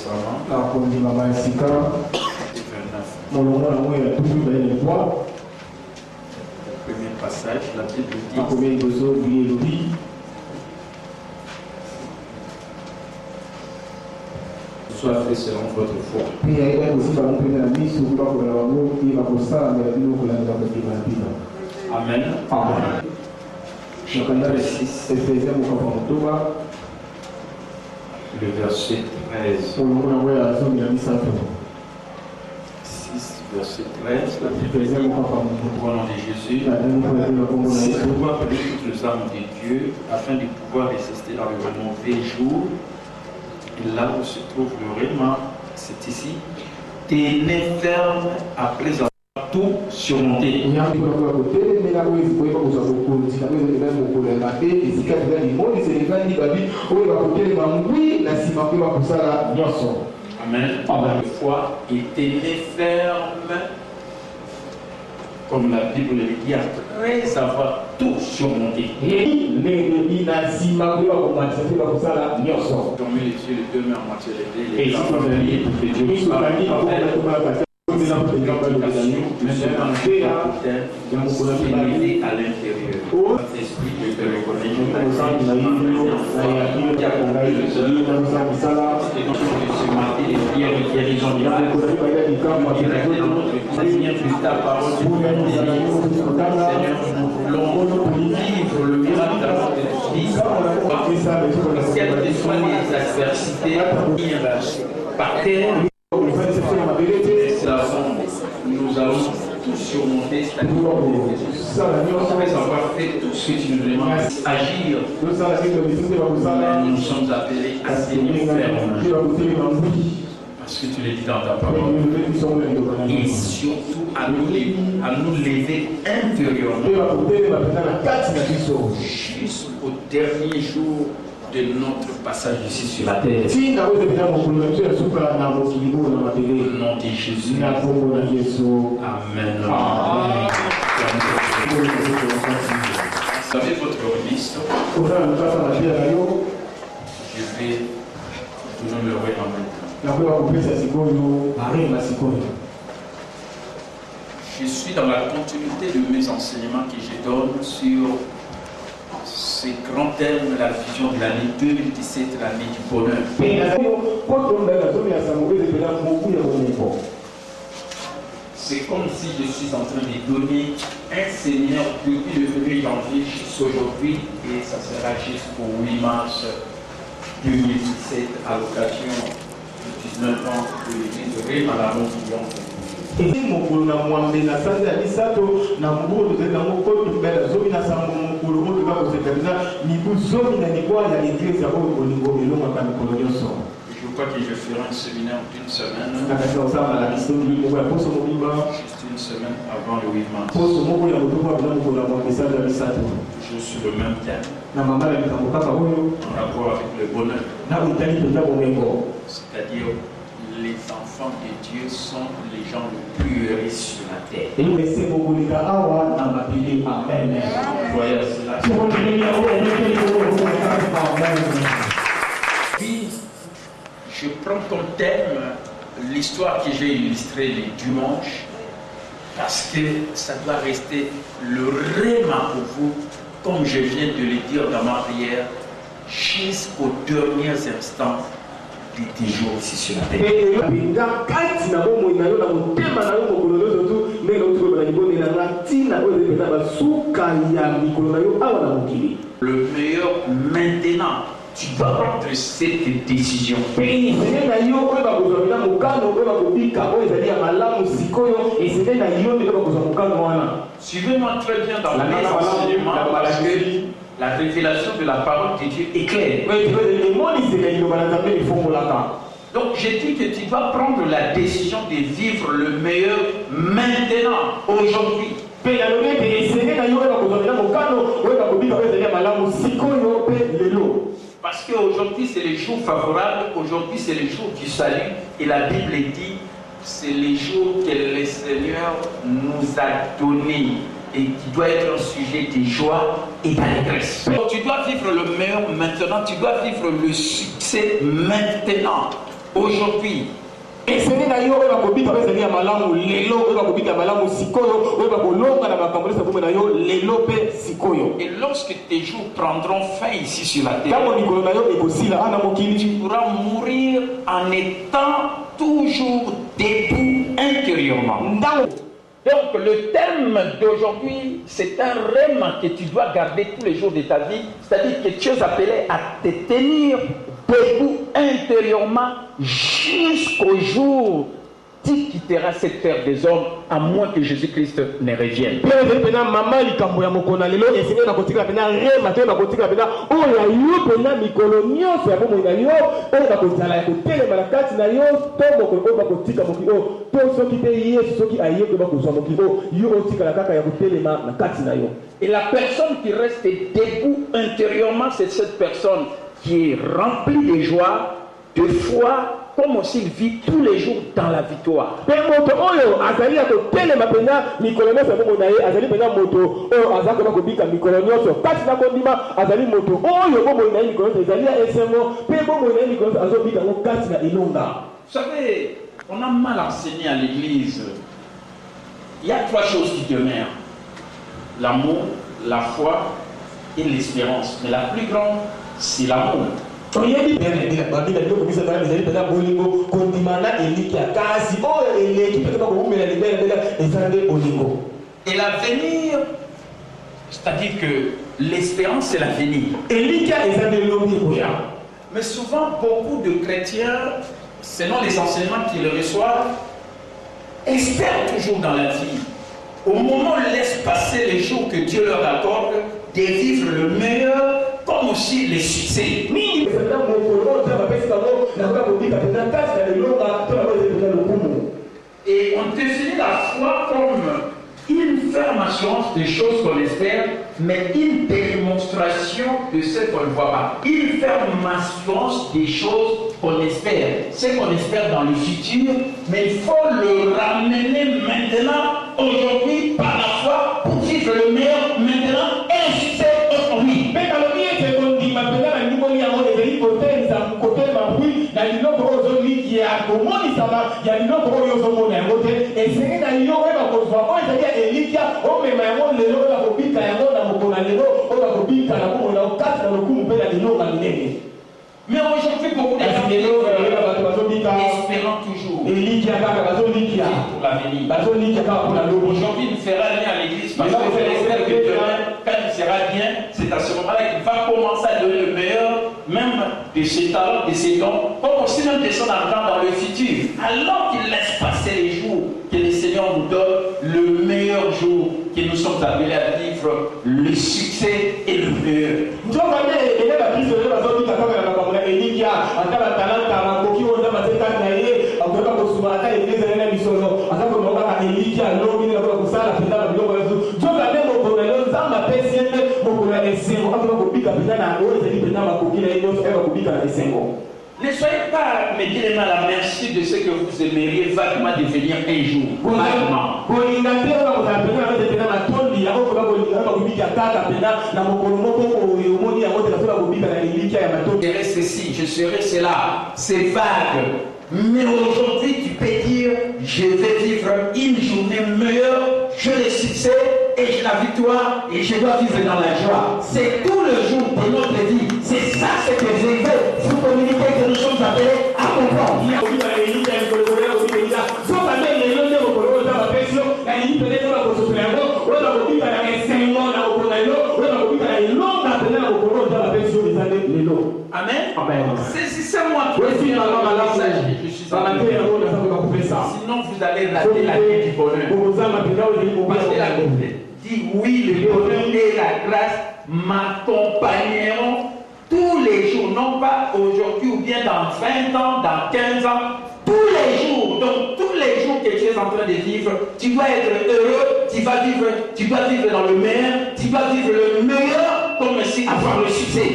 Testament, premier passage, la Bible dit soit fait selon votre foi. Amen. Amen. Chapitre 6, le verset 13. 6, verset 13, la Bible dit, au nom de Jésus, c'est pouvoir purifier toutes les âmes de Dieu, afin de pouvoir résister dans le mauvais jour. Et là où se trouve le réma, c'est ici. Tenez ferme après avoir tout surmonté. Amen. Par la foi, et tenez ferme, comme la Bible le dit, après avoir tout surmonté. Fermez les yeux, les deux mains à moitié levées, les enfants de Dieu qui parle. À l'intérieur. Saint-Esprit, je te reconnais. Seigneur, plus ta parole, Seigneur, nous voulons vivre le miracle d'amour de ton Fils. Quelles que soient les adversités, par terre, nous allons tout surmonter, c'est-à-dire après avoir fait tout ce que tu nous demandes, agir. Nous sommes appelés à tenir ferme. Parce que tu l'as dit dans ta parole. Et surtout à nous lever intérieurement. Jusqu'au dernier jour de notre passage ici sur la terre. Au nom de Jésus. Amen. Vous avez votre liste. Je vais vous numérer en même temps. Je suis dans la continuité de mes enseignements que je donne sur ces grands thèmes, la vision de l'année 2017, l'année du bonheur. C'est comme si je suis en train de donner un séminaire depuis le 1er janvier jusqu'aujourd'hui et ça sera jusqu'au 8 mars 2017 à l'occasion du 19 ans de l'église de Réma à la Montillon. Je crois que je ferai un séminaire d'une semaine. Juste une semaine avant le 8 mars. Je suis le même thème. En rapport avec le bonheur. C'est-à-dire, les enfants de Dieu sont les gens les plus heureux sur la terre. Voyez cela. Puis, je prends comme thème l'histoire que j'ai illustrée les dimanches, parce que ça doit rester le réma pour vous, comme je viens de le dire dans ma prière, jusqu'aux derniers instants des jours ici sur la terre. Le meilleur maintenant, tu dois prendre cette décision. Suivez-moi très bien dans mes enseignements, parce que la révélation de la parole de Dieu est claire. Donc j'ai dit que tu dois prendre la décision de vivre le meilleur maintenant, aujourd'hui. Parce qu'aujourd'hui c'est le jour favorable, aujourd'hui c'est le jour du salut, et la Bible dit c'est le jour que le Seigneur nous a donné et qui doit être un sujet de joie et d'allégresse. Donc tu dois vivre le meilleur maintenant, tu dois vivre le succès maintenant. aujourd'hui. Et ce n'est d'ailleurs pas pour dire que c'est malamu lelo, pas pour dire malamu sikoyo, pas pour longa na makambo ça pour nayo lelo pe sikoyo. Et lorsque tes jours prendront fin ici sur la terre, tu pourras mourir en étant toujours debout intérieurement. Donc le thème d'aujourd'hui, c'est un rêve que tu dois garder tous les jours de ta vie, c'est-à-dire que tu es appelé à te tenir debout intérieurement jusqu'au jour qui quittera cette terre des hommes, à moins que Jésus-Christ ne revienne. Et la personne qui reste debout intérieurement, c'est cette personne qui est remplie de joie, de foi, comme aussi il vit tous les jours dans la victoire. Vous savez, on a mal enseigné à l'église. Il y a trois choses qui demeurent: l'amour, la foi et l'espérance. Mais la plus grande, c'est l'amour. Et l'avenir, c'est-à-dire que l'espérance, c'est l'avenir. Mais souvent, beaucoup de chrétiens, selon les enseignements qu'ils reçoivent, espèrent toujours dans la vie. Au moment où ils laissent passer les jours que Dieu leur accorde, de vivre le meilleur, comme aussi les succès. Et on définit la foi comme une ferme assurance des choses qu'on espère, mais une démonstration de ce qu'on ne voit pas. Une ferme assurance des choses qu'on espère. Ce qu'on espère dans le futur, mais il faut le ramener maintenant, aujourd'hui, par la foi, pour vivre le meilleur maintenant et le succès aujourd'hui. Mais aujourd'hui, beaucoup de gens espérant toujours pour l'avenir. Aujourd'hui, il ne fera rien à l'église parce qu'il espère que demain, quand il sera bien, c'est à ce moment-là qu'il va commencer à donner le meilleur, même de ses talents, de ses dons, comme aussi même de son argent dans le futur. Alors qu'il laisse passer les jours que le Seigneur nous donne, le meilleur jour que nous sommes appelés à vivre, le succès et le meilleur. Ne soyez pas, me direz à la merci de ce que vous aimeriez vaguement devenir un jour. Je serai ceci, je serai cela. C'est vague. Mais aujourd'hui, tu peux dire, je vais vivre une journée meilleure, je le succès et j'ai la victoire et je dois vivre dans la joie. C'est tout le jour de notre vie. C'est ça ce que je veux vous communiquer, que nous sommes appelés à comprendre. Amen. Amen. Saisissez-moi tout le message que je suis en train de dire. Sinon vous allez rater la vie du bonheur. Parce que la Bible dit oui, le bonheur et la grâce m'accompagneront tous les jours, non pas aujourd'hui ou bien dans 20 ans, dans 15 ans, tous les jours. Donc tous les jours que tu es en train de vivre, tu dois être heureux, tu dois vivre dans le meilleur, tu dois vivre le meilleur comme si avoir le succès.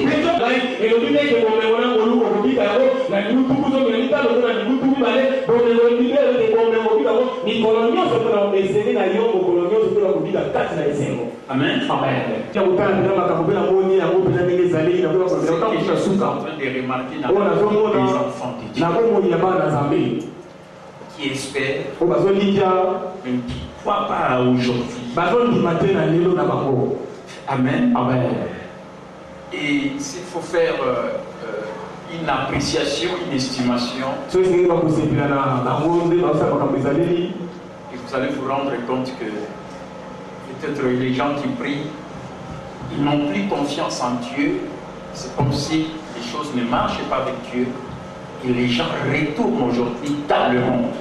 Amen. Amen. Ce que je suis en train de remarquer dans les enfants de Dieu, qui espèrent, mais qui ne croient pas à aujourd'hui. Amen. Amen. Et s'il faut faire une appréciation, une estimation, et vous allez vous rendre compte que peut-être les gens qui prient, ils n'ont plus confiance en Dieu. C'est comme si les choses ne marchaient pas avec Dieu. Et les gens retournent aujourd'hui dans le monde.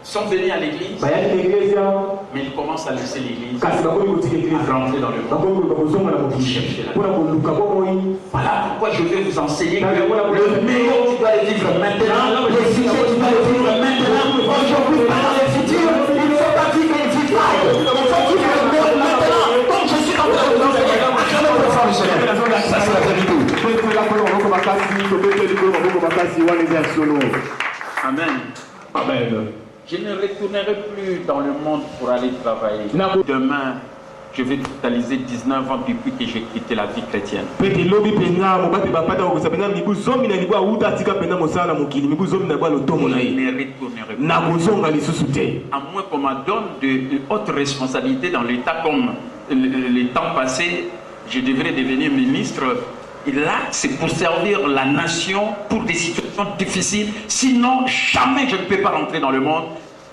Ils sont venus à l'église, mais ils commencent à laisser l'église, à rentrer dans le monde, pour chercher la vie. Voilà pourquoi je vais vous enseigner que le meilleur tu dois le vivre maintenant, le succès tu dois le vivre maintenant, aujourd'hui, pas dans le futur, il ne faut pas vivre une vie vague, il faut vivre le monde maintenant, comme je suis en train de vous enseigner, à jamais le faire le Seigneur. Ça c'est la vérité. Amen. Amen. Je ne retournerai plus dans le monde pour aller travailler. Demain, je vais totaliser 19 ans depuis que j'ai quitté la vie chrétienne. Je ne retournerai plus. À moins qu'on me donne de hautes responsabilités dans l'État, comme le temps passé, je devrais devenir ministre. Et là, c'est pour servir la nation pour des situations difficiles. Sinon, jamais je ne peux pas rentrer dans le monde.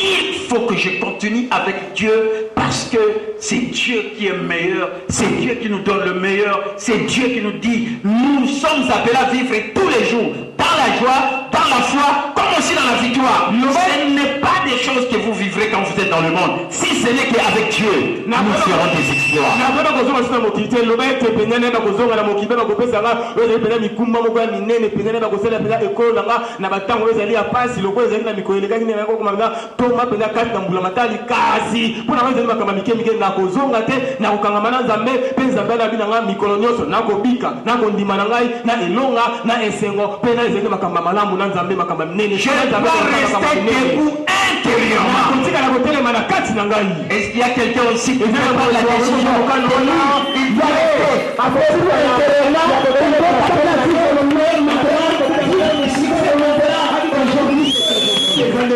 Il faut que je continue avec Dieu parce que c'est Dieu qui est meilleur. C'est Dieu qui nous donne le meilleur. C'est Dieu qui nous dit, nous sommes appelés à vivre tous les jours dans la joie, dans la foi, comme aussi dans la victoire. Ce n'est pas des choses que vous vivrez quand vous êtes dans le monde. Si ce n'est qu'avec Dieu, nous ferons des exploits. Je dois rester debout intérieurement. Est-ce qu'il y a quelqu'un aussi qui veut prendre la décision? Il doit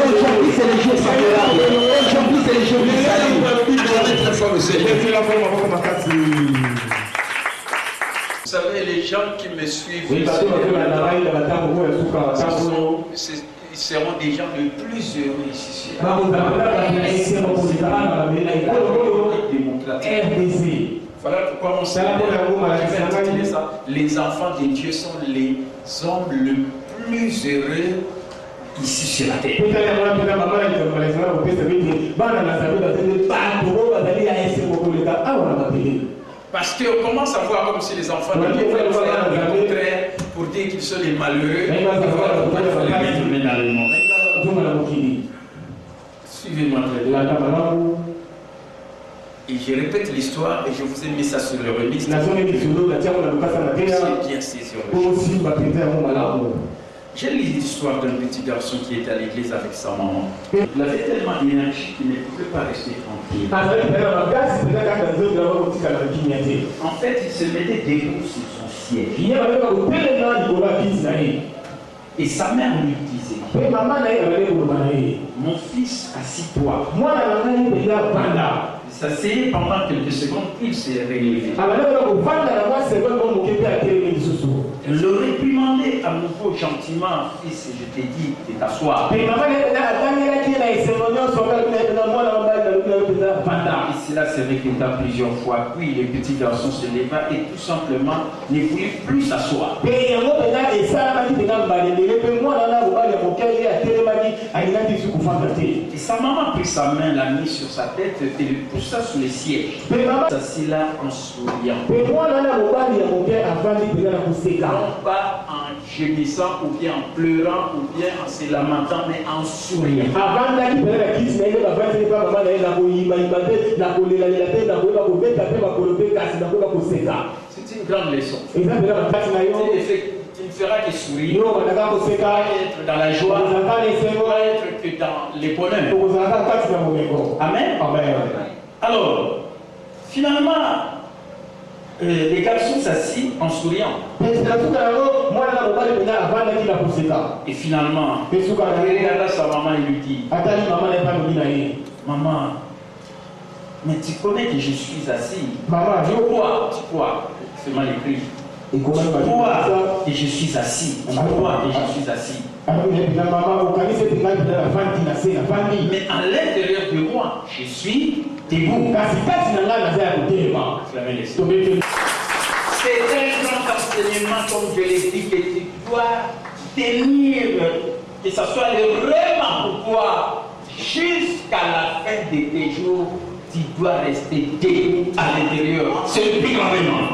aujourd'hui c'est le jour favorable. Aujourd'hui c'est le jour du salut. Vous savez, les gens qui me suivent, ils seront des gens les plus heureux ici. Voilà pourquoi on s'appelle ça. Les enfants de Dieu sont les hommes les plus heureux ici sur la terre. Parce qu'on commence à voir comme si les enfants de Dieu font le contraire pour dire qu'ils sont les malheureux. Et voilà pourquoi il faut les mettre dans le monde. Suivez-moi très bien. Et je répète l'histoire et je vous ai mis ça sur le remix. C'est bien saisi. J'ai lu l'histoire d'un petit garçon qui était à l'église avec sa maman. Il avait tellement d'énergie qu'il ne pouvait pas rester tranquille. En fait, il se mettait debout sur son siège. Et sa mère lui disait, mon fils, assis-toi. Il s'asseyait pendant quelques secondes, il s'est relevé. Le réprimandait à nouveau gentiment, fils, je t'ai dit de t'asseoir. Et cela s'est répété plusieurs fois. Puis le petit garçon se leva et tout simplement ne voulait plus s'asseoir. Et sa maman a pris sa main, l'a mis sur sa tête et le poussa sur le siège. S'assit là en souriant. Non pas en gémissant ou bien en pleurant ou bien en se lamentant, mais en souriant. C'est une grande leçon. Il ne fera que sourire, être dans la joie, être que dans les bonheurs. Amen. Alors, finalement, les garçons s'assis en souriant. Et finalement, il regarde sa maman et lui dit, maman, mais tu connais que je suis assis. Tu crois, c'est mal écrit. Tu crois que je suis assis. Tu crois que je suis assis. Mais à l'intérieur de moi, je suis debout. C'est un grand enseignement, comme je l'ai dit, que tu dois tenir, que ce soit le vraiment pour toi, jusqu'à la fin de tes jours. Tu dois rester debout à l'intérieur. C'est le plus grand événement.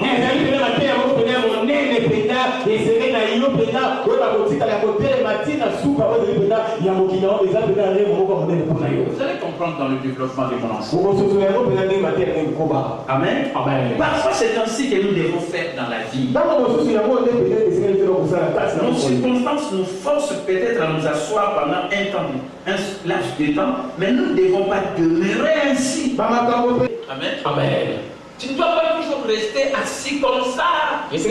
Vous allez comprendre dans le développement de mon enseignement. Amen. Parfois, c'est ainsi que nous devons faire dans la vie. Nos circonstances nous forcent peut-être à nous asseoir pendant un temps, un laps de temps, mais nous ne devons pas demeurer ainsi. Amen. Tu ne dois pas toujours rester assis comme ça. Et mais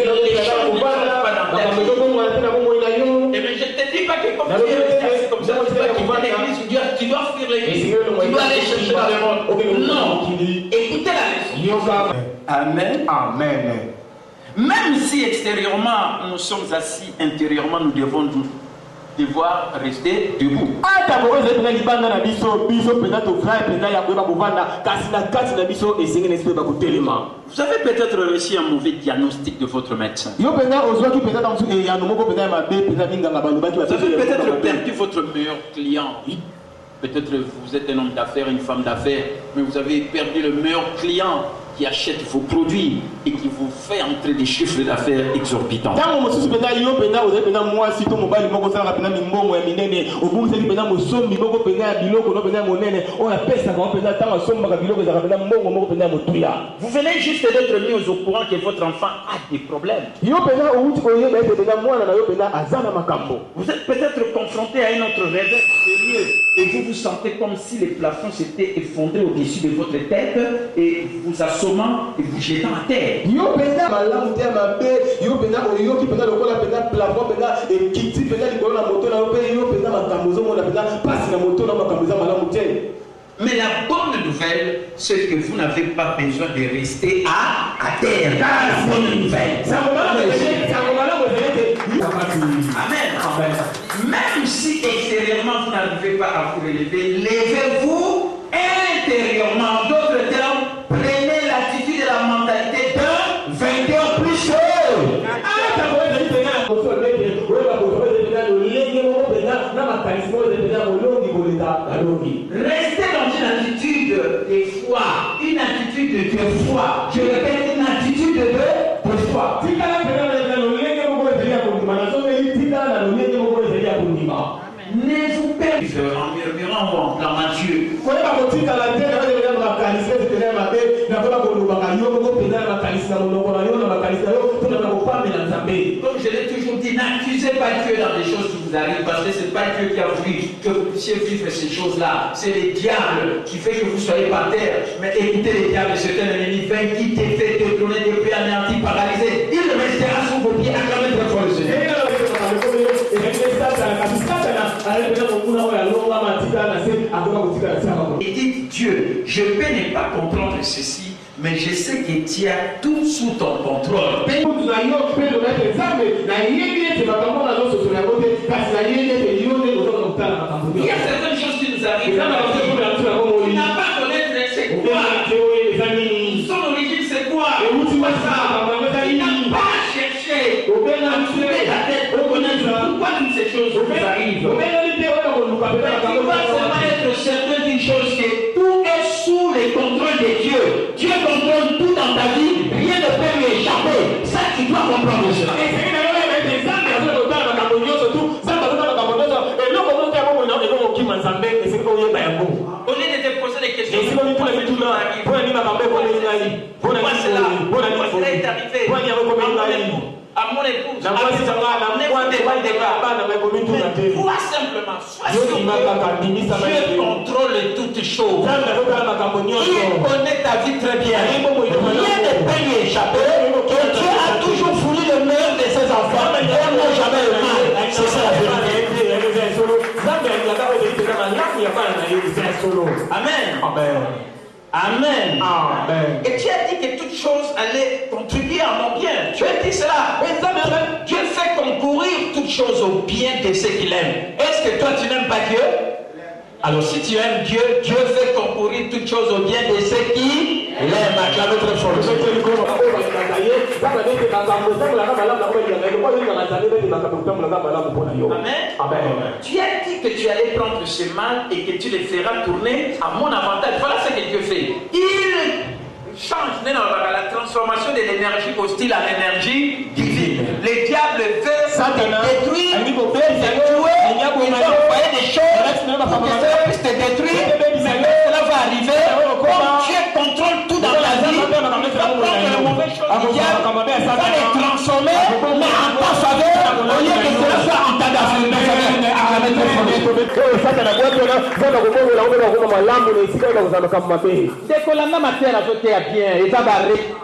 je ne te dis pas que comme tu es resté assis comme ça, tu dois quitter l'église, tu dois fuir l'église, tu dois aller chercher dans le monde. Non. Écoutez la leçon. Amen. Même si extérieurement nous sommes assis, intérieurement nous devons devoir rester debout. Vous avez peut-être reçu un mauvais diagnostic de votre médecin. Vous avez peut-être perdu votre meilleur client. Peut-être vous êtes un homme d'affaires, une femme d'affaires, mais vous avez perdu le meilleur client qui achète vos produits et qui vous fait entrer des chiffres d'affaires exorbitants. Vous venez juste d'être mis au courant que votre enfant a des problèmes. Vous êtes peut-être confronté à un autre réveil sérieux et vous vous sentez comme si les plafonds s'étaient effondrés au-dessus de votre tête et vous assommant et vous jetant à terre. Mais la bonne nouvelle, c'est que vous n'avez pas besoin de rester à terre. La bonne nouvelle. Amen. Même si extérieurement vous n'arrivez pas à vous relever, levez-vous intérieurement. En d'autres termes, prenez l'attitude et la mentalité d'un vainqueur plus sûr. Restez dans une attitude de foi, une attitude de foi. Je répète, une attitude de foi. Ne vous perdez en murmurant ou en clamant Dieu. Comme je l'ai toujours dit, n'accusez pas Dieu dans des choses qui vous arrivent, parce que ce n'est pas Dieu qui a voulu que vous puissiez vivre ces choses-là. C'est le diable qui fait que vous soyez par terre. Mais écoutez, le diable, c'est un ennemi vaincu, t'est fait détourner depuis anéanti, paralysé. Il restera sous vos pieds, acclamez très fort le Seigneur. Et dites Dieu, je peux ne pas comprendre ceci, mais je sais que tu as tout sous ton contrôle. Il y a certaines choses qui nous arrivent. Tu n'as pas connaître c'est quoi. Son origine c'est quoi. Tu n'as pas cherché à trouver la tête pour connaître pourquoi toutes ces choses nous arrivent. Mais tu dois seulement être certain d'une chose, que tout est sous le contrôle de Dieu. Dieu contrôle tout dans ta vie, rien ne peut lui échapper. Ça, tu dois comprendre cela. Au lieu de te poser des questions, pourquoi cela est arrivé? à mon épouse, à mes enfants, ne vous dépendez pas. Toi simplement, sois sûr que Dieu contrôle toutes choses. Il connaît ta vie très bien. Rien ne peut lui échapper. Et Dieu a toujours voulu le meilleur de ses enfants. Et non jamais le mal. C'est ça la vérité. Amen. Amen. Amen. Amen. Et tu as dit que toute chose allait contribuer à mon bien. Tu as dit cela. Dieu fait concourir toutes choses au bien de ceux qu'il aime. Est-ce que toi tu n'aimes pas Dieu? Alors si tu aimes Dieu, Dieu fait concourir toutes choses au bien de ceux qui l'aiment. Acclame très fort. Amen. Amen. Tu as dit que tu allais prendre ce mal et que tu le feras tourner à mon avantage. Voilà ce que Dieu fait. Il change la transformation de l'énergie hostile en énergie divine. Le diable veut détruire, il va envoyer des choses pour que ça puisse te détruire, mais cela va arriver. Comme Dieu contrôle tout dans ta vie, il va prendre les mauvaises choses du diable, il va les transformer, mais en ta faveur, au lieu que cela soit en ta faveur.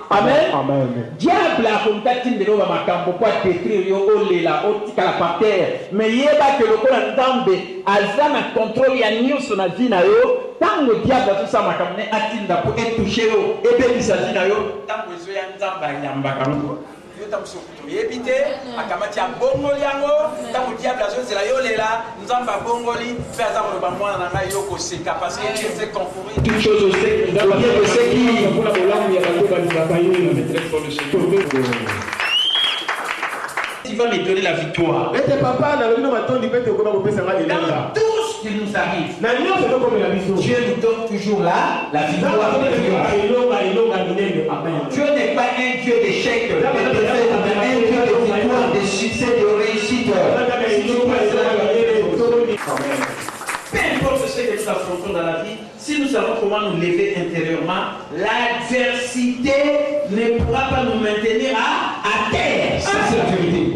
Amen. Diable a contacté de l'eau à ma campo pour détruire au lela, au tika la par terre. Mais il y a que le coup d'entendre, Azana contrôle ya nion son avis na yo. Tant le diable a tout ça ma campo atinda pour être touché yo. Et bien il s'agit na yo. Tant que je suis en train de m'embêter. Éviter à kamati ya bongoli yango tant que diable a chose la yo lela nzamba bongoli faire ça le bamwa na nga yo ko seka parce que Dieu fait concourir toute chose au sec dans bien de ce qui pour la bolam ya bango ba dibakayo na très fort le Seigneur. Tu vas me donner la victoire. Et tes papa na lino matondi pete ko ba ko pesa nga elanga. Tout ce qui nous arrive. Na lino c'est comme la vision. Dieu nous donne toujours la victoire. Dieu n'est pas un Dieu d'échec, mais un Dieu de victoire, de succès, de réussite. Peu importe ce que nous affrontons dans la vie, si nous savons comment nous lever intérieurement, l'adversité ne pourra pas nous maintenir à terre. Ça, c'est la vérité.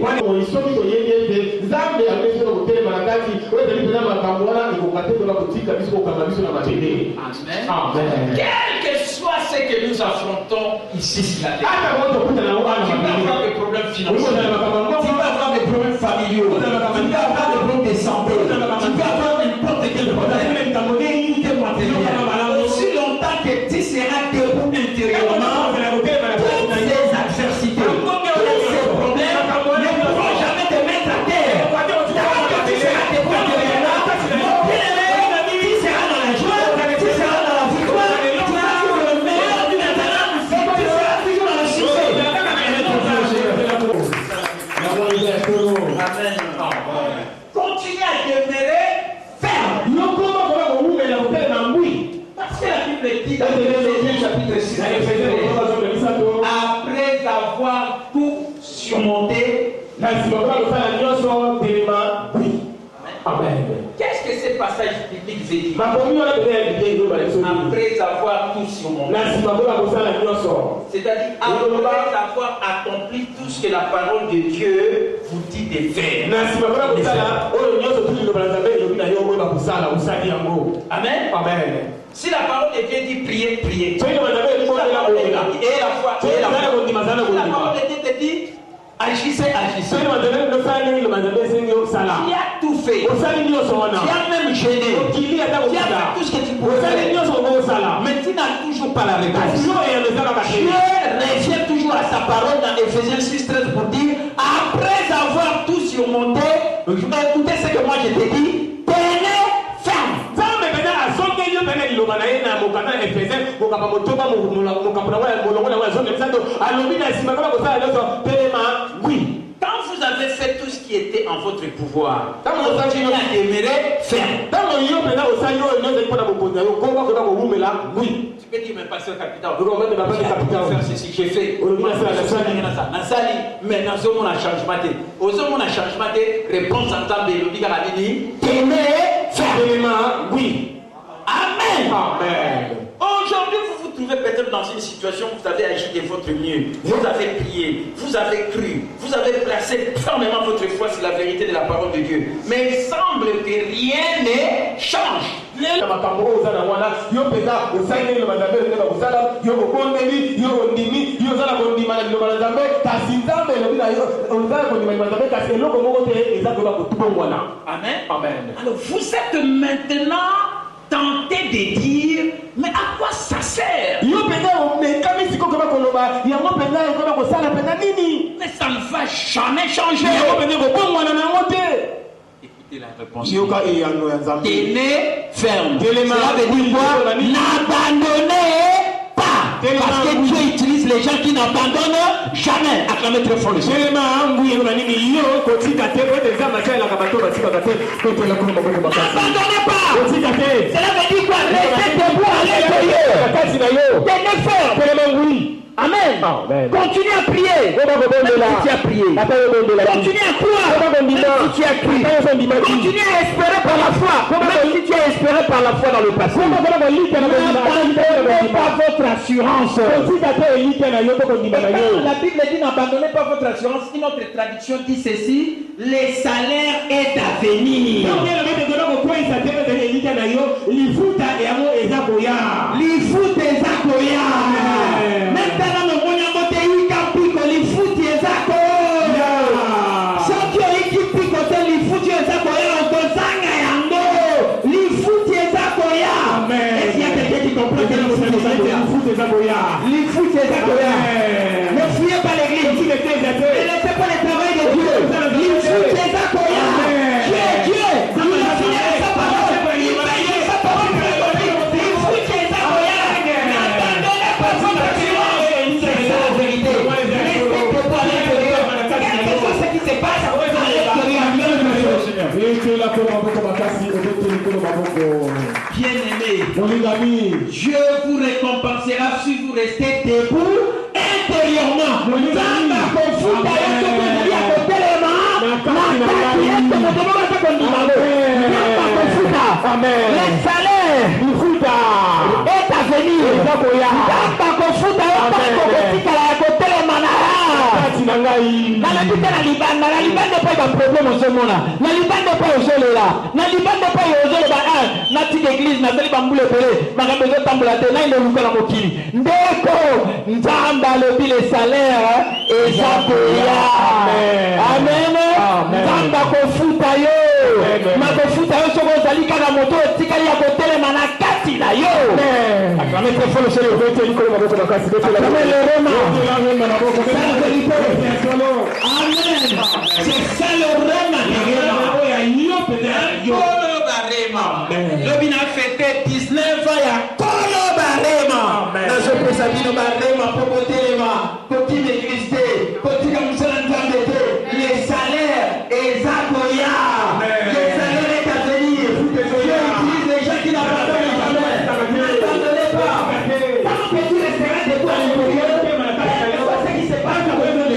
Amen. Quel que soit ce que nous affrontons ici sur la terre, tu vas avoir des problèmes financiers, tu vas avoir des problèmes familiaux, tu vas avoir des problèmes de santé, tu vas avoir n'importe quel problème. Aussi longtemps que tu seras debout intérieurement, toutes ces adversités, tous ces problèmes ne pourront jamais te mettre à terre. Tant que tu seras debout intérieurement, tu seras dans la joie, tu seras dans la victoire, tu seras toujours le meilleur du maintenant, tu seras toujours dans le succès. Amen. Continue à demeurer ferme. Parce que la Bible dit dans Éphésiens chapitre 6, après avoir tout surmonté, Amen. Qu'est-ce que ce passage biblique veut dire? Après avoir tout surmonté. C'est-à-dire après avoir accompli tout ce que la parole de Dieu vous dit de faire. Amen. Amen. Si la parole de Dieu dit prier, prier. Et la foi, et la foi. La parole de Dieu te dit agissez, agissez. Tu as tout fait. Tu as même gêné. Tu as fait tout ce que tu pouvais faire. Mais tu n'as toujours pas la réponse. Dieu revient toujours à sa parole dans Éphésiens 6:13 pour dire après avoir tout surmonté, écoutez ce que moi je te dis, tenez ferme. Quand vous avez fait tout ce qui était en votre pouvoir, vous continuez à demeurer ferme. Tu peux dire, mais pasteur capitaine, faire ceci, j'ai fait. Mais dans ce monde, on a changement. Au monde, on a changement. Réponse en temps de l'obligation à la ligne. Demeurer ferme. Oui. Amen. Amen. Aujourd'hui, vous vous trouvez peut-être êtes dans une situation où vous avez agi de votre mieux, vous avez prié, vous avez cru, vous avez placé fermement votre foi sur la vérité de la parole de Dieu. Mais il semble que rien ne change. Amen. Alors vous êtes maintenant tenté de dire, mais à quoi ça sert? Mais ça ne va jamais changer. Écoutez la réponse. Tenez ferme. Cela veut dire quoi? N'abandonnez pas. Parce que Dieu utilise les gens qui n'abandonnent jamais. Acclamez très fort le Seigneur. N'abandonnez pas. Cela veut dire quoi? Restez debout à l'intérieur. Tenez ferme. Amen. Continue à prier. Même si tu as prié. Continue à croire. Même si tu as crié. Continue à espérer par la foi. Même si tu as espéré par la foi dans le passé. N'abandonnez pas votre assurance. La Bible dit n'abandonnez pas votre assurance. Une autre traduction dit ceci: les salaires est à venir. Ne fuyez pas l'église. Ne laissez pas le travail de Dieu. Dieu. Il a fini sa parole. Il a sa parole. N'abandonnez pas votre assurance. C'est ça la vérité. Restez pas à l'intérieur. Quel que soit ce qui se passe à l'intérieur. Bien-aimé, Dieu vous récompensera si vous restez debout intérieurement. Les salaires est à venir. C'est ça le rema. Le bina fêté 19 ans, il y a Kolo Barema. Je peux savoir Barema pour côté côté l'église, côté comme ça les salaires et Zakoya. Les salaires est à venir. Dieu utilise les gens qui n'abandonnent jamais. N'abandonnez pas. Tant que tu resteras debout à l'intérieur, ce qui se passe avec le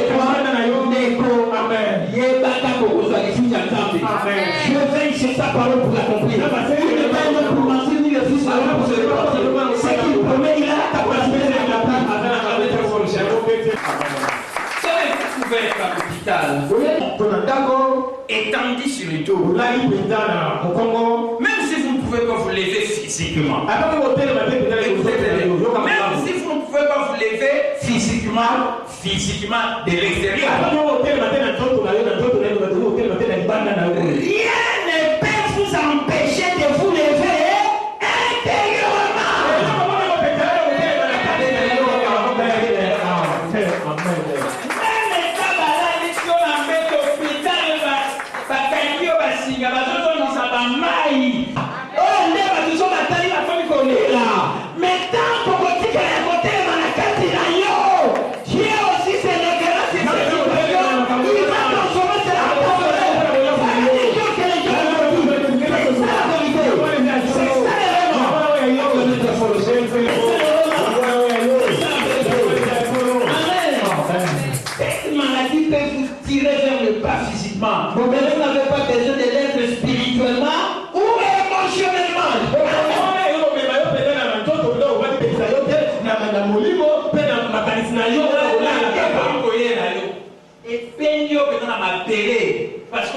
je veille sur sa parole pour l'accomplir. Il ne veille pour mentir ni le fils pour se répartir. Ce qu'il promet, il a la capacité de l'accomplir. Vous pouvez être à l'hôpital, étendu sur le dos. Même si vous ne pouvez pas vous lever physiquement. Même si vous ne pouvez pas vous lever physiquement de l'extérieur. Rien ne peut vous empêcher de vous lever intérieurement. Que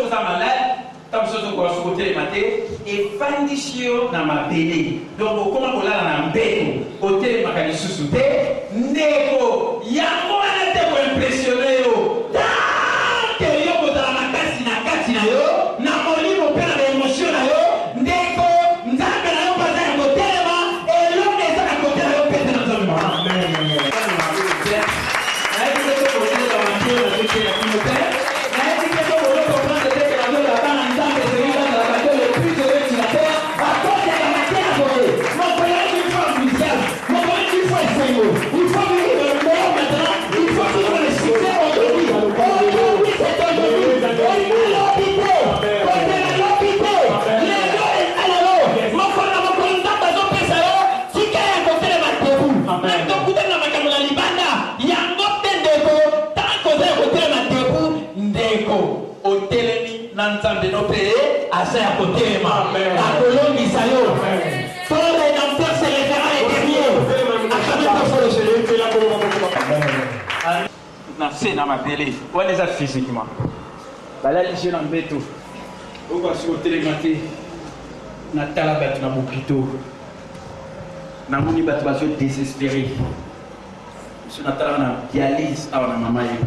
ça malade, tant que ça quoi sur côté maté et fandisio na mabele. Donc comment on l'a na mbeko, côté makani susute, neko yango na te ko impressionner yo. Ta ke yo ko dans la makasi na kati na yo, na molimo pe na émotion na yo, ndeko nzambe na yo paza ya kotelema et l'homme est à côté na yo pe na nzambe. Amen. Nzambe no pe asa ya kotema akolongi sayo pour les danseurs c'est référent éternel akamata folo c'est le la ko na c'est na mabele on les a physiquement bala lisé na mbeto o kwa sur télématé na tala bat na bopito na moni bat ba so désespéré sur na tala na dialyse awa na mama ye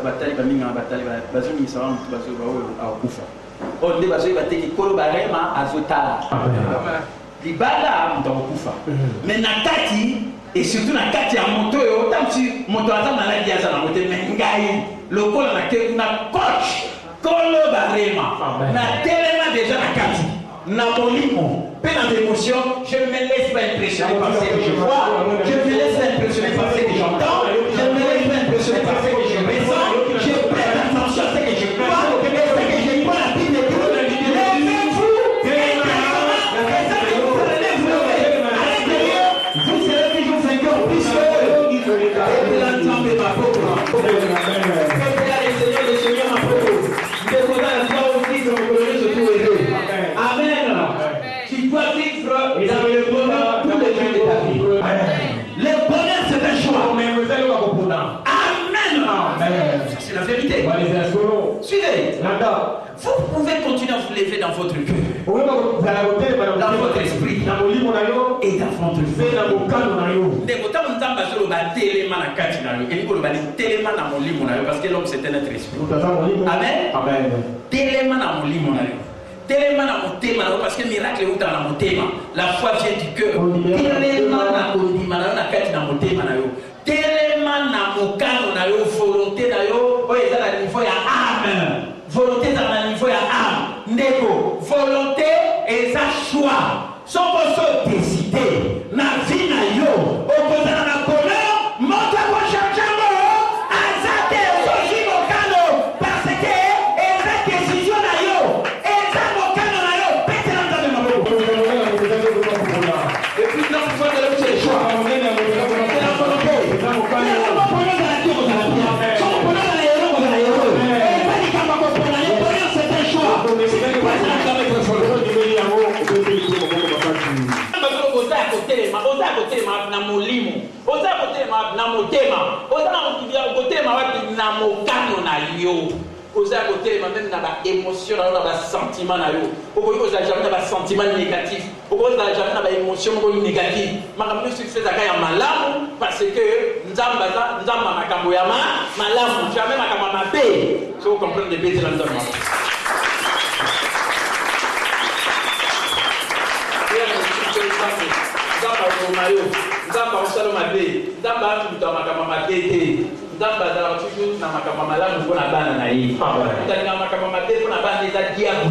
batali baminga batali bazoni sawa mtu bazo au kufa onde bazo bateki kolo barema azotala libala mtu akufa mais na kati et surtout na kati ya moto yo tamsi moto aza maladi aza na moto mais ngai lokola na ke na coach kolo barema na telema déjà na kati na molimo pe na émotion je me laisse pas impressionner par ce que je vois je me laisse pas impressionner par ce que j'entends je me laisse pas impressionner par ce que je ressens je prête attention à ce que je vois et ce que je vois la Bible dit levez-vous et ça que vous relève-vous à l'intérieur vous serez toujours vainqueurs puisque et l'entendez ma pauvre et le Seigneur ma pauvre de faudra la foi aussi que vous voulez se trouver amen tu dois vivre dans le bonheur tous les jours de ta vie. Le bonheur c'est un choix. Amen. C'est la vérité. Suivez. Vous pouvez continuer à vous lever dans votre cœur, dans votre esprit et dans votre parce que l'homme c'est un être esprit. Amen. Tellement na motema parce que miracle est dans la motema. La foi vient du cœur. Tellement na kondima na kati na motema na yo. Tellement na mokano na yo volonté na yo. O eza na niveau ya âme. Volonté dans le niveau ya âme. Ndeko volonté eza choix. Soko so décider na vie na yo. Okozana na bonheur, monta kwa chanjango. Azate soji mokano parce que eza décision na yo. Et puis là, vous faites le choix. C'est un choix. Oza côté même na ba émotion na ba sentiment na yo oza jamais na ba sentiment négatif oza jamais na ba émotion négative makambo succès aka ya malamu parce que nzamba makambo ya malamu jamais makambo mabe so comprendre de bêtises dans nzamba nzamba osalo mabe nzamba mutu makambo mabe Nzamba za toujours na makambo malamu mpona bana na ye. Tanga makambo mabe mpona bana eza diable.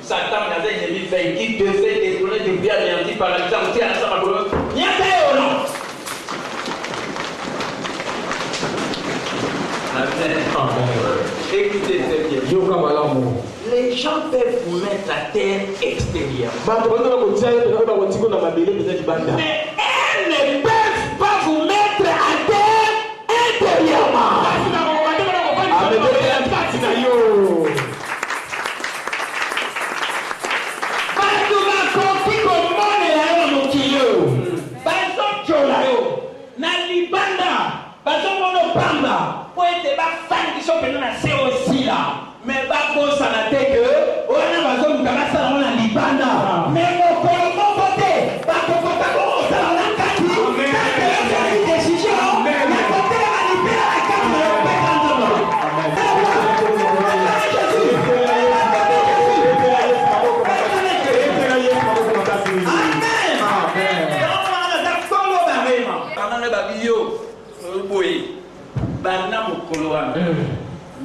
Satan na zenge mi fait qui te fait détourner de bien merci par exemple tiens ça makolo. Nyata yo non. Écoutez très bien. Yoka malamu. Les gens peuvent vous mettre à terre extérieure. Mais elles ne peuvent pas vous mettre à terre intérieurement. bazomono pamba po ete bafandi biso peno na se aussi là mais bakosana te ke wana bazoluka basala ngo na libanda mais mokolo moko te bakokota kokosala na kati kaka ezali décision ya kotelema libela na kati na yopesa nzambe. Bana mokolo wana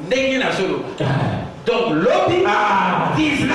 ndenge na solo donc lobi 19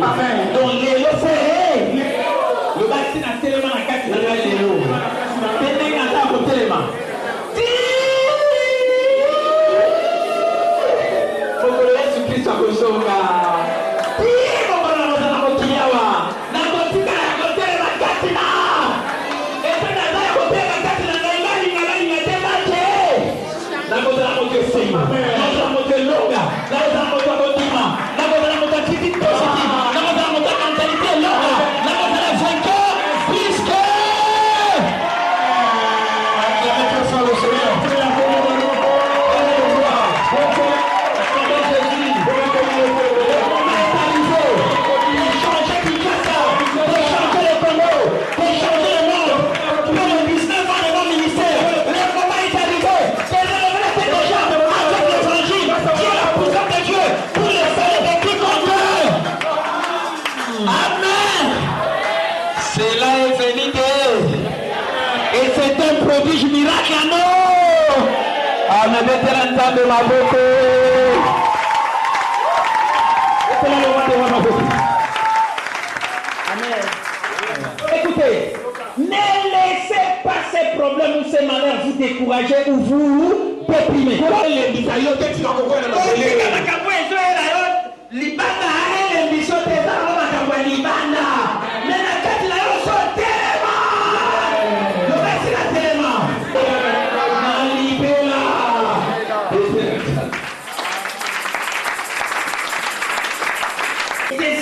Amen. Donc les lots c'est le bâti na tellement na kati na les lots. Tellement na ta tellement. Faut que Jésus Christ akosoka. Timo bana na kokiawa. Na kotika na kotela kati na. Esa na ya kotela kati na ngali na tena ke. Na kotela kotesema. Na kotela kotelonga. Na kotela kotima. Na kotela kotakiti positive. Prodige miracle à nous. Amen. Vétéran de ma beauté. Amen. Écoutez, ne laissez pas ces problèmes ou ces malheurs vous décourager ou vous déprimer. Libanda,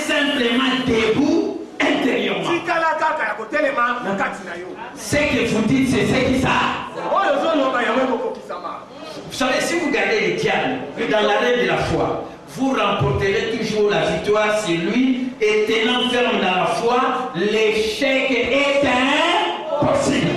simplement debout intérieurement. Ce que vous dites, c'est ce qui ça. Vous savez, si vous gardez les diables dans l'arène de la foi, vous remporterez toujours la victoire sur lui et tenant ferme dans la foi, l'échec est impossible.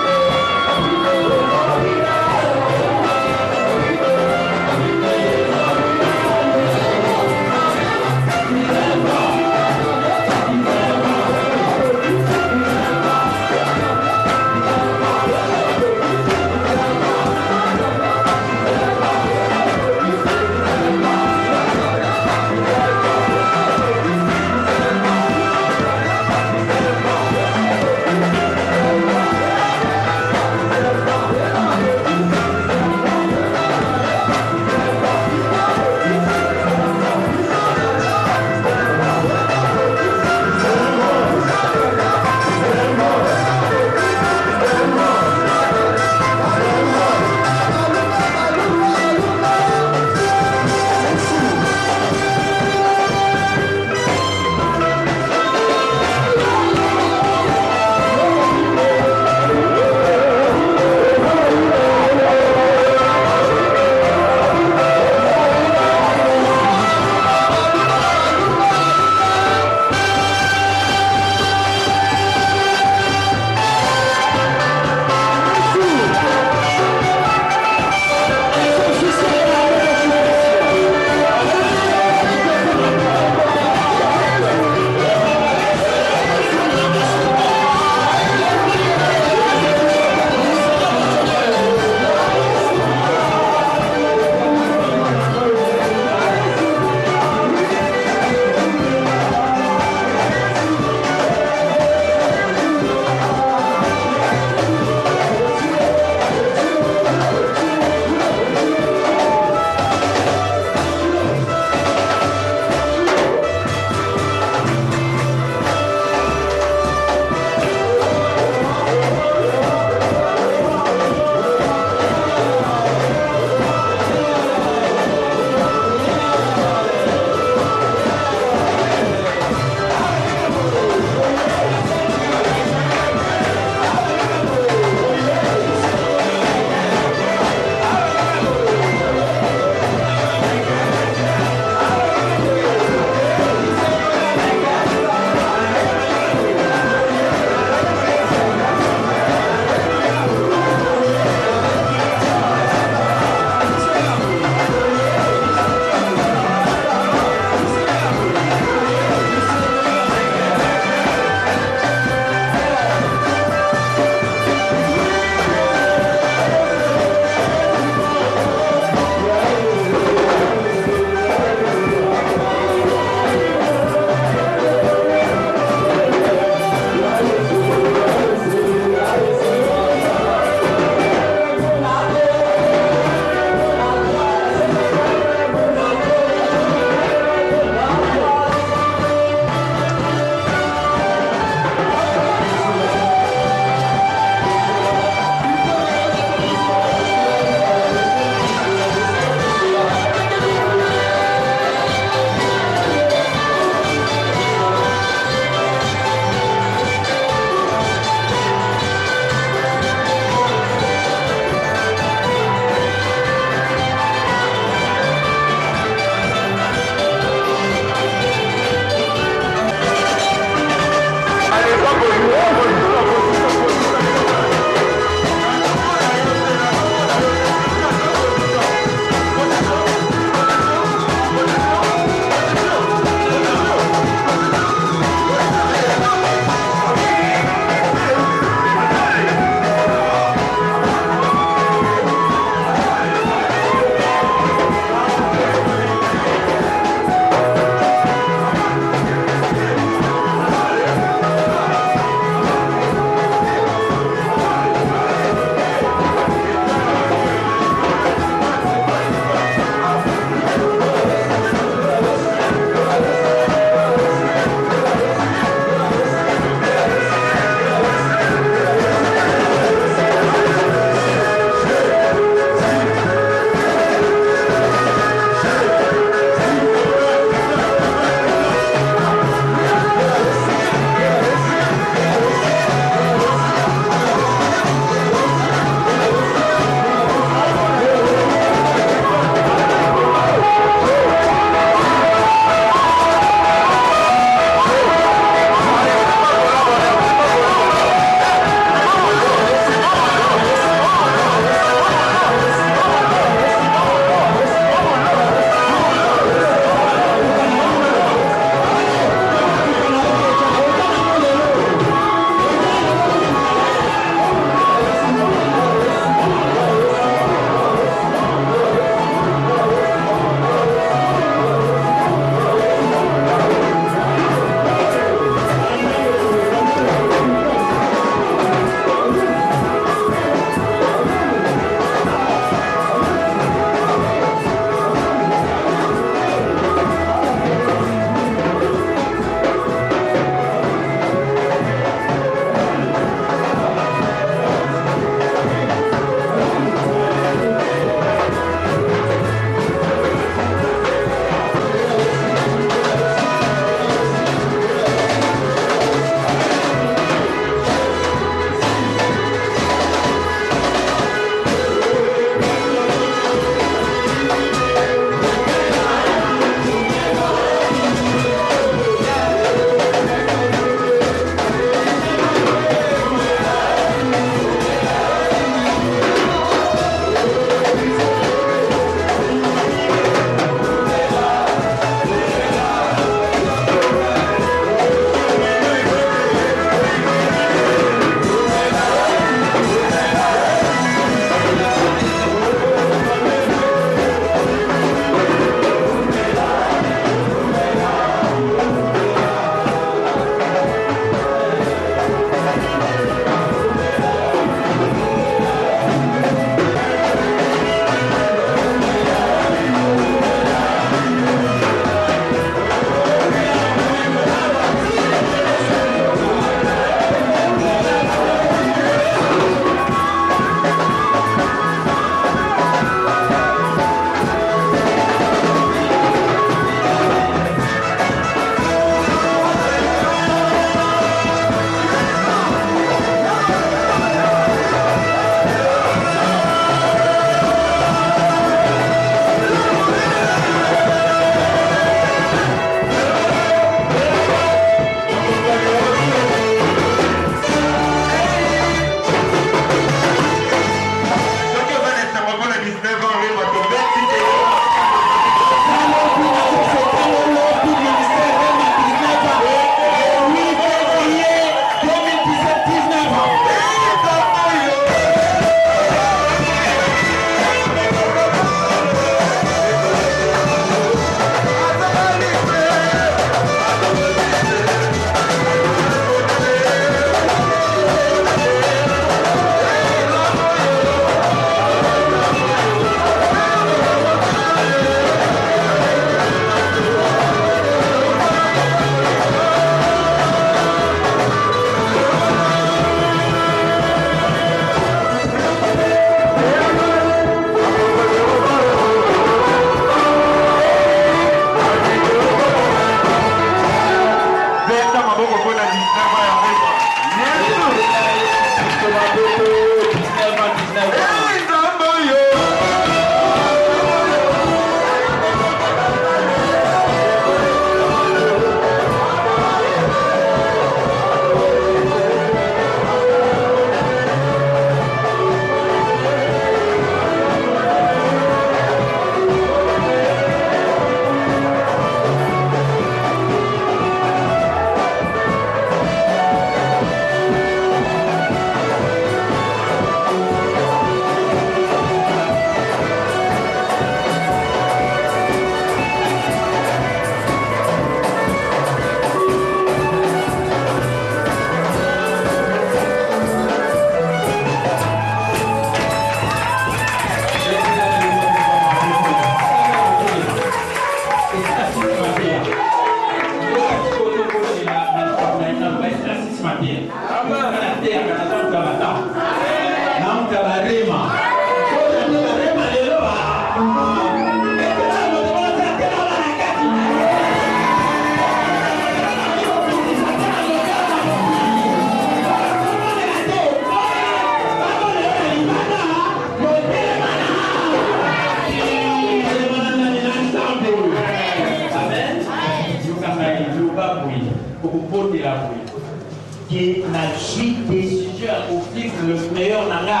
qui n'a suite des sujets à conflit le meilleur nanga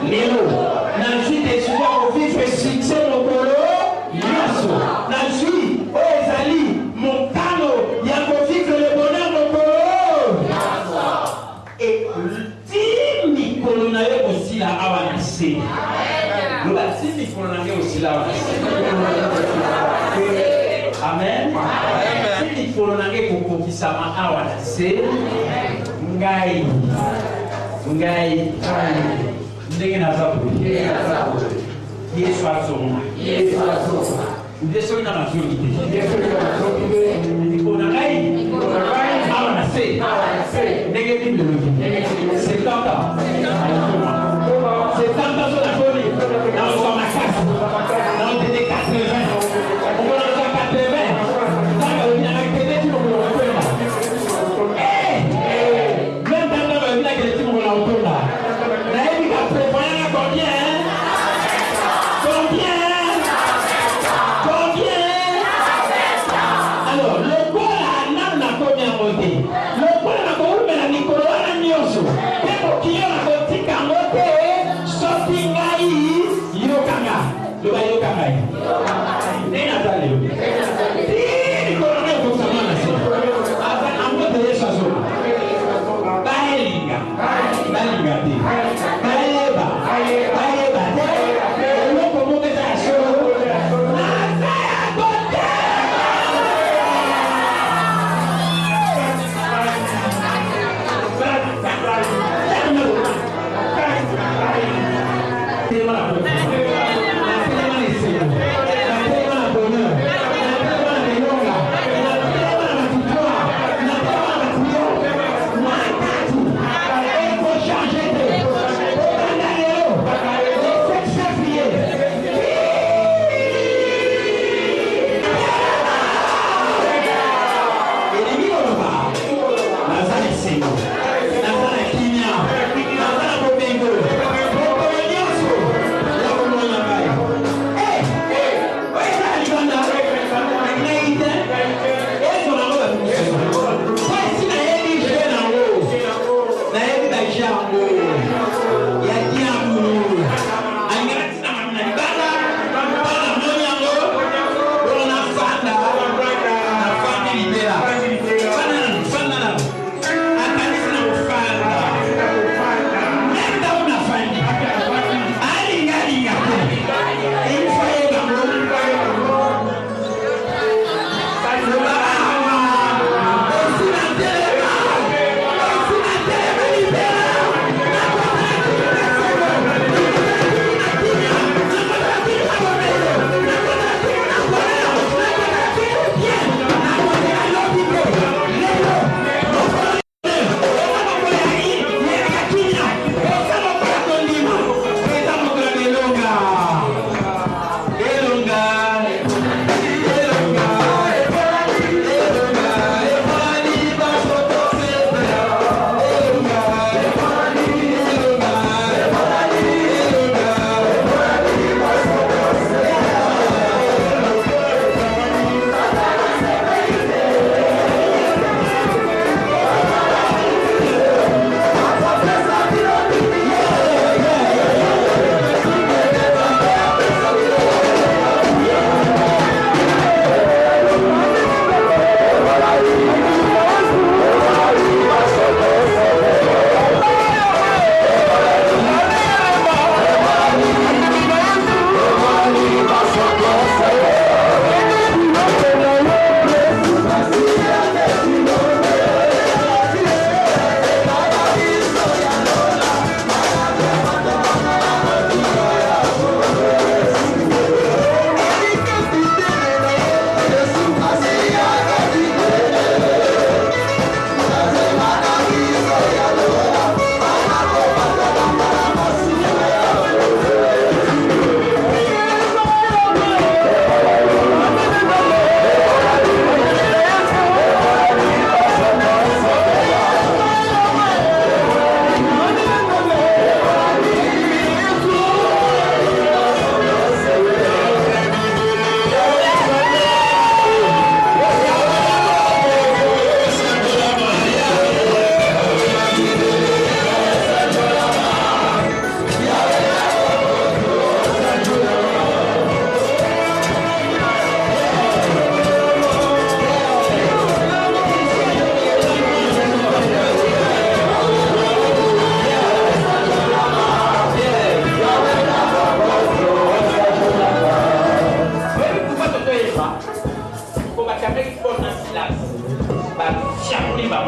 lelo n'a suite des sujets à conflit fait succès mon polo yoso n'a suite oh ezali mon kano ya conflit le bonheur mon polo et ti mikolo na yo aussi la awana se le bati mikolo na yo aussi la awana se amen si mikolo na yo kokokisa ma awana se ngai ndenge nazabu Yesu azonga ndeso ina mazuri niko na ngai awa na se ndenge bibliologi c'est tanta so la folie na kwa makasi na ndenge 80 on va dans 80 ça on a été dit on va faire alors le quoi la nana na combien monté le quoi na ko umela nikolo wana nyoso parce qu'avec bon en silence, bah, chiapri, bah,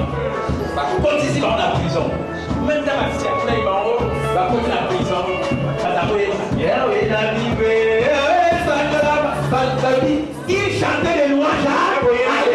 comme si on a prison. Même dans ma chiapri, bah, comme la prison, ça t'a fait, la vie, il chantait les louanges, allons-y.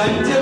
Thank you.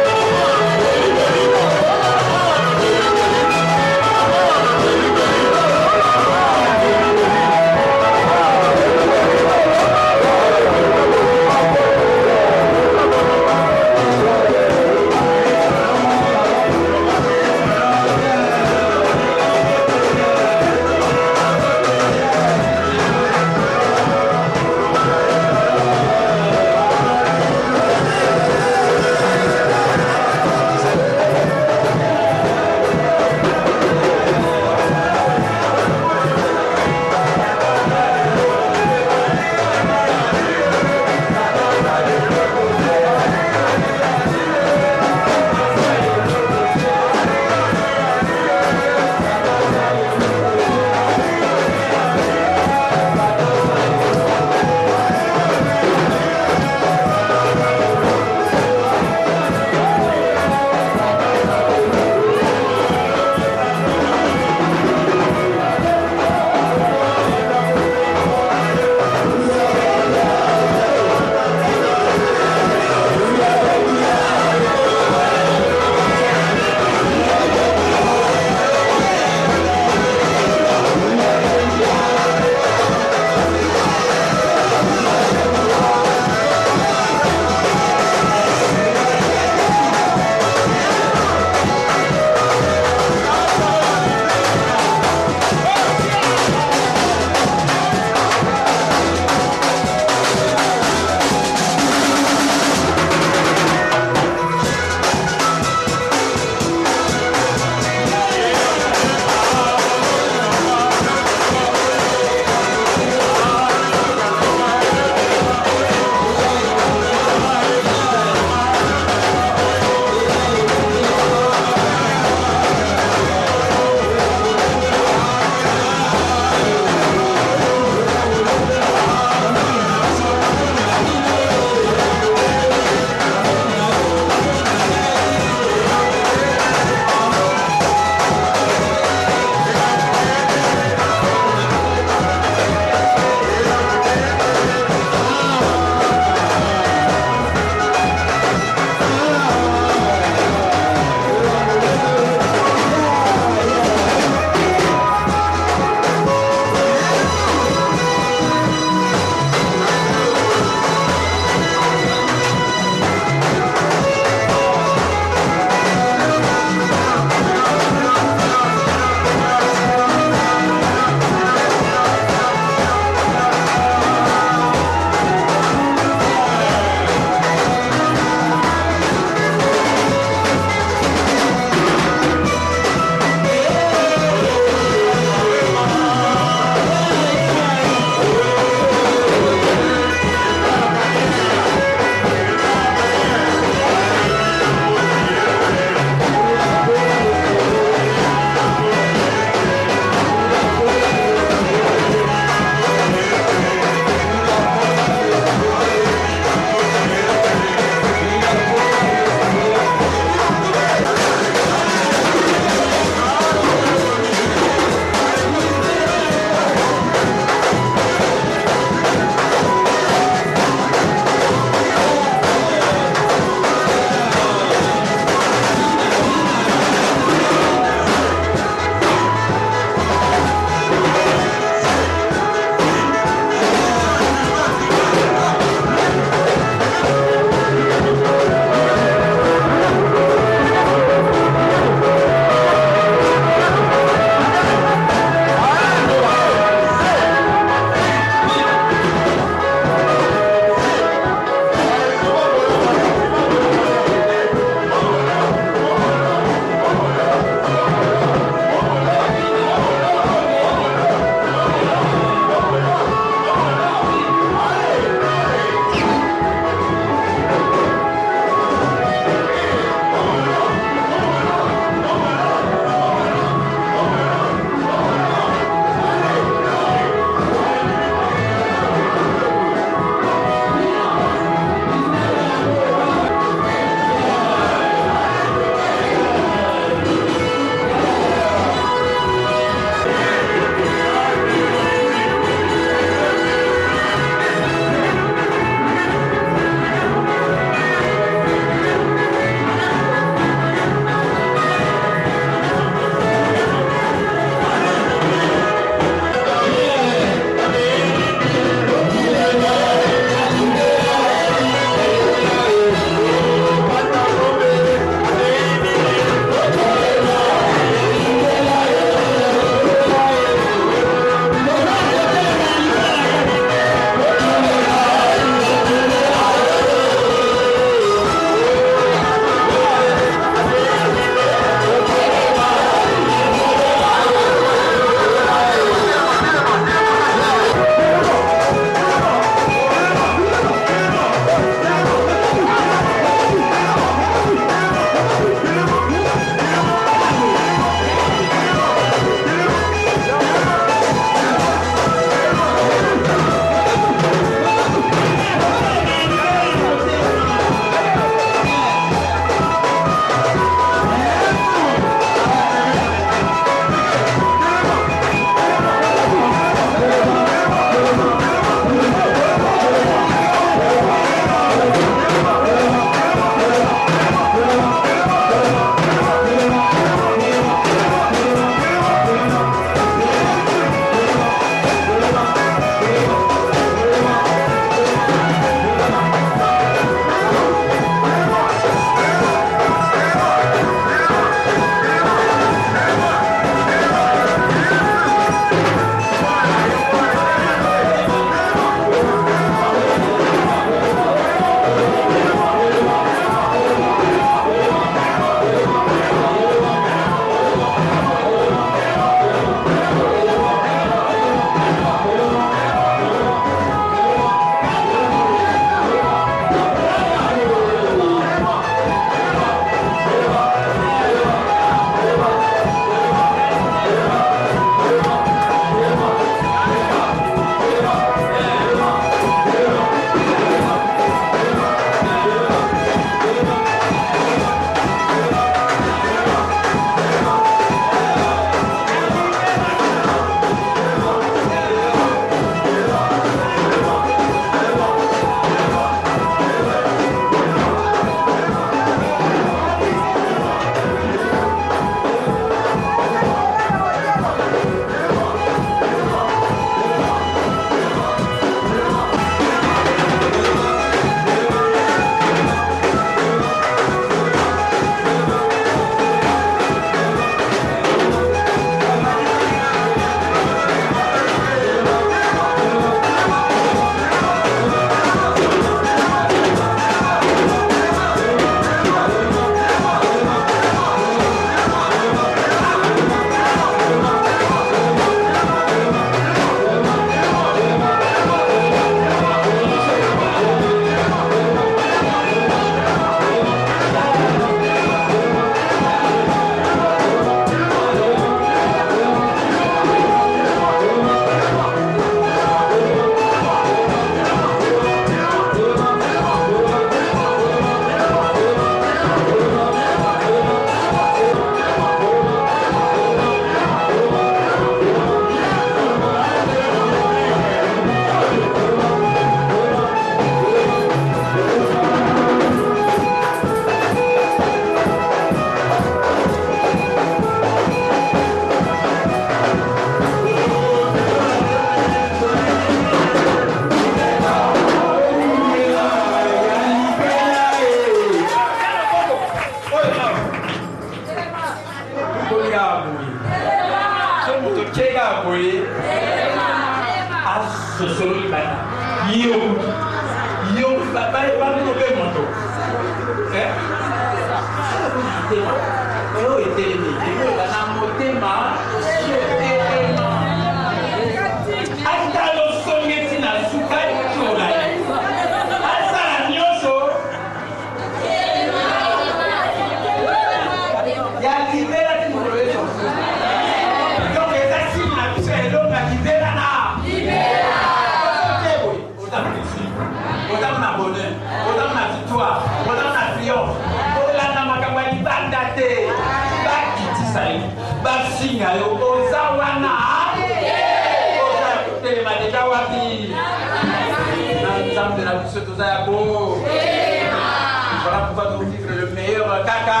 Voilà pourquoi nous vivre le meilleur caca.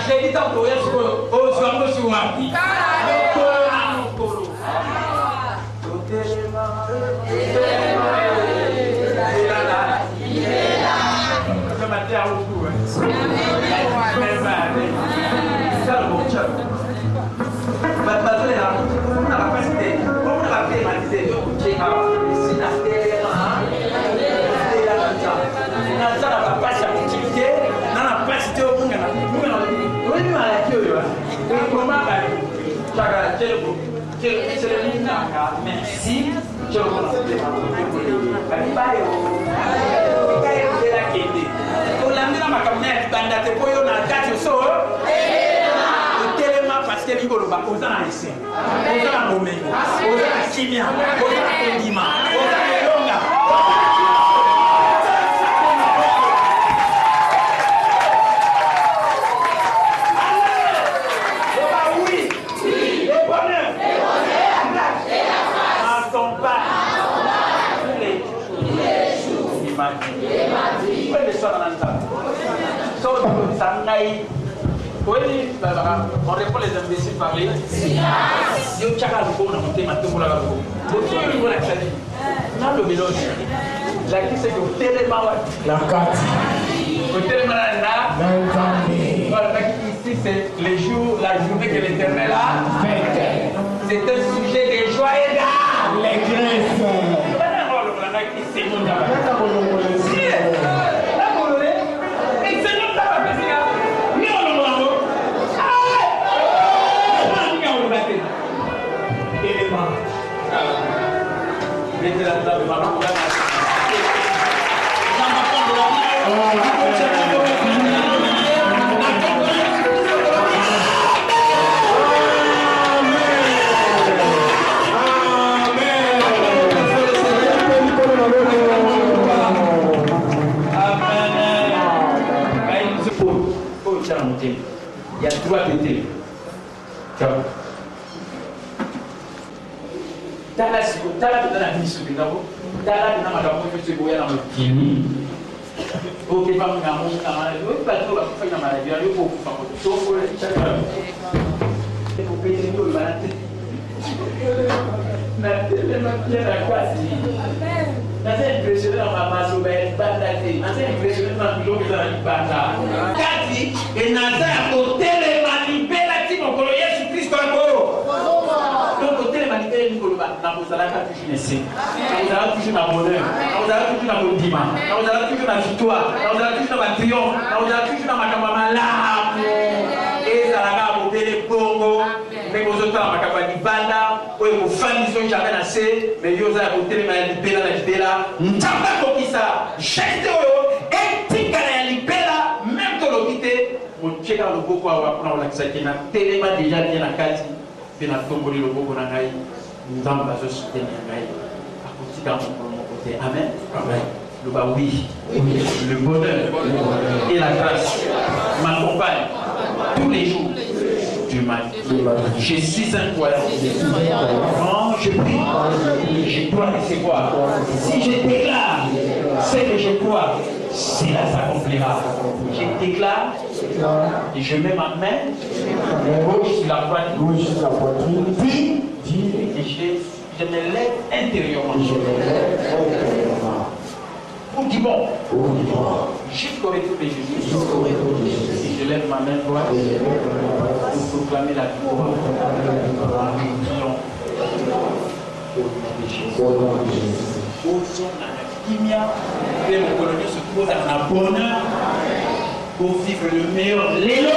J'ai dit tantôt, merci. Je vous remercie. Parce que les Goloba, aux ans à l'essai, aux ans à Momé, aux ans à Kimia, aux ans à Kondima, aux ans à Longa. Oui, le bonheur, m'accompagne tous les jours. Imagine. Pourquoi les soirs dans la sauf que ça n'aille. Oui, on répond les imbéciles parler. Yo chaka luko na monter matin pour la luko. Donc tu veux la chaîne. Non le mélange. La qui c'est que tellement la carte. Au tellement là. Voilà, ici c'est les jours, la journée que l'Éternel a fait. C'est un sujet de joie et d'âme. Les greffes. C'est mon il y a trois côtés. Tala siko, tala dans la mission de Nabo, tala dans ma campagne de Seboya dans le Kini. Ok, pas mon amour, pas trop, pas faire maladie, il faut faire autre chose pour les chacun. Et pour payer le maladie. La télé m'a bien la quasi. C'est impressionnant dans ma masse, c'est impressionnant dans le jour que ça va être Kati, et Naza a côté les manipulés, la team au collier sur Christ encore. Donc, côté les manipulés, nous allons toujours dans bonheur, nous allons toujours dans le dimanche, nous allons toujours dans la victoire, nous allons toujours dans la triomphe, nous allons toujours dans ma camarade. Et ça va monter les bongos, mais vous autres, ma camarade banda, ou vous familles sont jamais assez, mais vous allez monter les manipulés, la libéla, n'tamba kokisa, geste et tingala libéla, même que l'obité, mon tchèque le boko à prendre la kisakina, téléma déjà bien la case, bien la tomboli le boko nangai, n'tamba je soutenir nangai, à côté dans mon côté, amen. Amen. Le bah oui, le bonheur et la grâce m'accompagnent tous les jours du matin. Je suis un croyant. Quand je prie, je dois recevoir. Si je déclare ce que je crois, cela s'accomplira. Je déclare et je mets ma main gauche sur la poitrine et je me lève intérieurement. Pour dire bon, jusqu'au retour de Jésus, et je lève ma main droite pour proclamer la victoire. Que mon colonie se pose à un bonheur pour vivre le meilleur l'élo.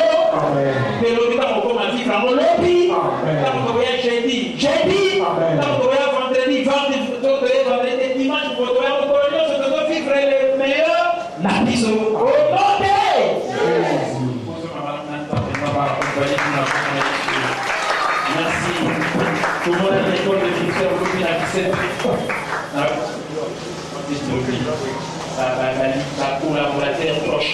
Que l'on va commencer à vivre en lobby. Quand on voyage jeudi, quand on voyage vendredi, dimanche, quand on voyage mon colonie, se peut vivre le meilleur. La mise au monté. Merci. Tout le monde a l'école de ministère aujourd'hui à 17 la collaborateur proche.